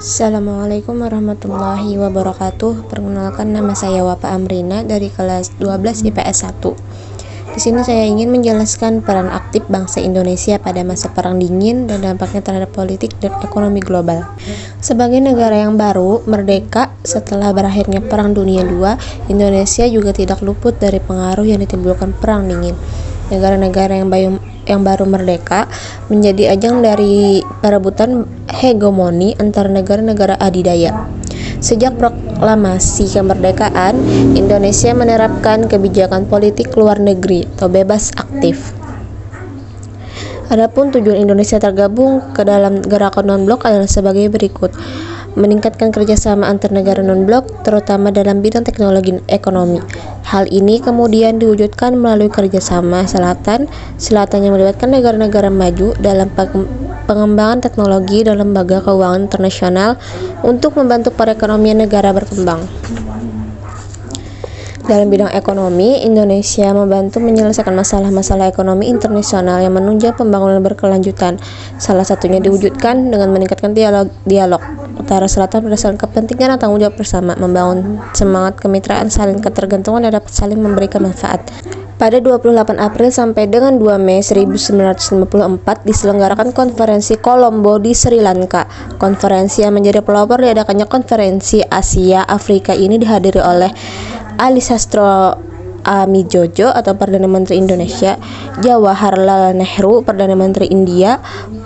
Assalamualaikum warahmatullahi wabarakatuh. Perkenalkan, nama saya Wafa Amrina dari kelas 12 IPS 1. Di sini saya ingin menjelaskan peran aktif bangsa Indonesia pada masa Perang Dingin dan dampaknya terhadap politik dan ekonomi global. Sebagai negara yang baru merdeka setelah berakhirnya Perang Dunia II, Indonesia juga tidak luput dari pengaruh yang ditimbulkan Perang Dingin. Negara-negara yang baru merdeka menjadi ajang dari perebutan hegemoni antara negara-negara adidaya. Sejak proklamasi kemerdekaan, Indonesia menerapkan kebijakan politik luar negeri atau bebas aktif. Adapun tujuan Indonesia tergabung ke dalam gerakan non-blok adalah sebagai berikut: meningkatkan kerjasama antar negara non-blok, terutama dalam bidang teknologi ekonomi. Hal ini kemudian diwujudkan melalui kerjasama selatan yang melibatkan negara-negara maju dalam pengembangan teknologi dan lembaga keuangan internasional untuk membantu perekonomian negara berkembang. Dalam bidang ekonomi, Indonesia membantu menyelesaikan masalah-masalah ekonomi internasional yang menunjang pembangunan berkelanjutan. Salah satunya diwujudkan dengan meningkatkan dialog utara selatan berdasarkan kepentingan dan tanggung jawab bersama, membangun semangat kemitraan, saling ketergantungan dan dapat saling memberikan manfaat. Pada 28 April sampai dengan 2 Mei 1954 diselenggarakan konferensi Kolombo di Sri Lanka. Konferensi yang menjadi pelopor diadakannya konferensi Asia Afrika ini dihadiri oleh Ali Sastro-Atmojo atau Perdana Menteri Indonesia, Jawaharlal Nehru Perdana Menteri India,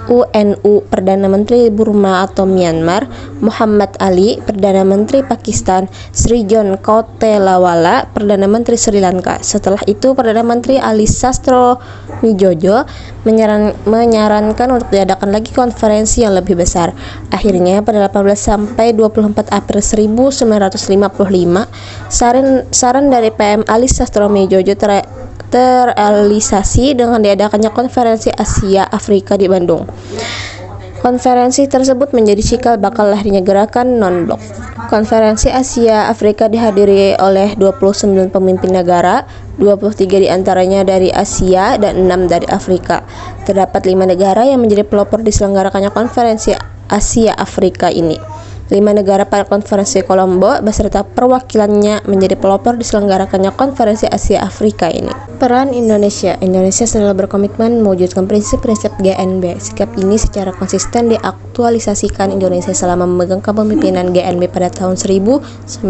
UNU Perdana Menteri Burma atau Myanmar, Muhammad Ali Perdana Menteri Pakistan, Sri John Kotelawala Perdana Menteri Sri Lanka. Setelah itu Perdana Menteri Ali Sastro-Atmojo menyarankan untuk diadakan lagi konferensi yang lebih besar. Akhirnya pada 18 sampai 24 April 1955 saran dari PM Ali Sastro-Atmojo terrealisasi dengan diadakannya konferensi Asia Afrika di Bandung. Konferensi tersebut menjadi cikal bakal lahirnya gerakan non-blok. Konferensi Asia Afrika dihadiri oleh 29 pemimpin negara, 23 diantaranya dari Asia dan 6 dari Afrika. Terdapat 5 negara yang menjadi pelopor diselenggarakannya konferensi Asia Afrika ini. 5 negara pada konferensi Kolombo beserta perwakilannya menjadi pelopor diselenggarakannya konferensi Asia Afrika ini. Peran Indonesia selalu berkomitmen mewujudkan prinsip-prinsip GNB. Sikap ini secara konsisten diaktualisasikan Indonesia selama memegang kepemimpinan GNB pada tahun 1992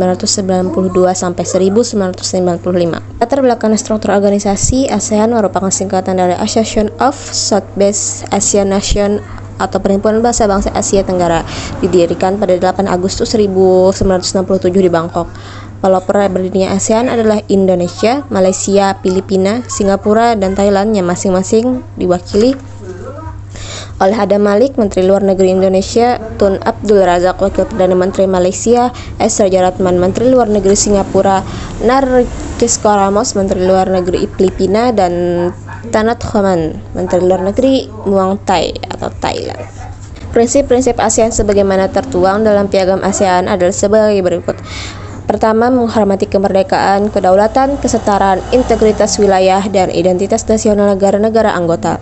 sampai 1995. Latar belakang struktur organisasi ASEAN merupakan singkatan dari Association of Southeast Asian Nations atau Perhimpunan Bangsa-Bangsa Asia Tenggara, didirikan pada 8 Agustus 1967 di Bangkok. Pelopor berdirinya ASEAN adalah Indonesia, Malaysia, Filipina, Singapura, dan Thailand yang masing-masing diwakili oleh Adam Malik, Menteri Luar Negeri Indonesia, Tun Abdul Razak, Wakil Perdana Menteri Malaysia, S. Raja Ratman, Menteri Luar Negeri Singapura, Narcisco Ramos, Menteri Luar Negeri Filipina, dan Tanat Khoman, Menteri Luar Negeri Muang Thai atau Thailand. Prinsip-prinsip ASEAN sebagaimana tertuang dalam Piagam ASEAN adalah sebagai berikut. Pertama, menghormati kemerdekaan, kedaulatan, kesetaraan, integritas wilayah, dan identitas nasional negara-negara anggota.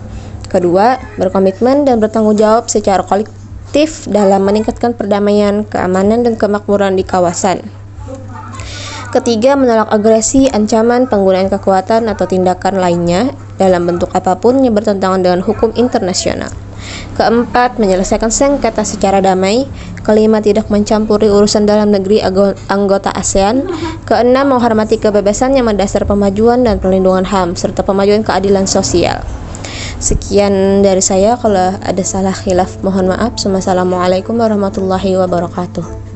Kedua, berkomitmen dan bertanggung jawab secara kolektif dalam meningkatkan perdamaian, keamanan, dan kemakmuran di kawasan. Ketiga, menolak agresi, ancaman, penggunaan kekuatan, atau tindakan lainnya dalam bentuk apapun yang bertentangan dengan hukum internasional. Keempat, menyelesaikan sengketa secara damai. Kelima, tidak mencampuri urusan dalam negeri anggota ASEAN. Keenam, menghormati kebebasan yang mendasar pemajuan dan perlindungan HAM serta pemajuan keadilan sosial. Sekian dari saya, kalau ada salah khilaf mohon maaf. Wassalamualaikum warahmatullahi wabarakatuh.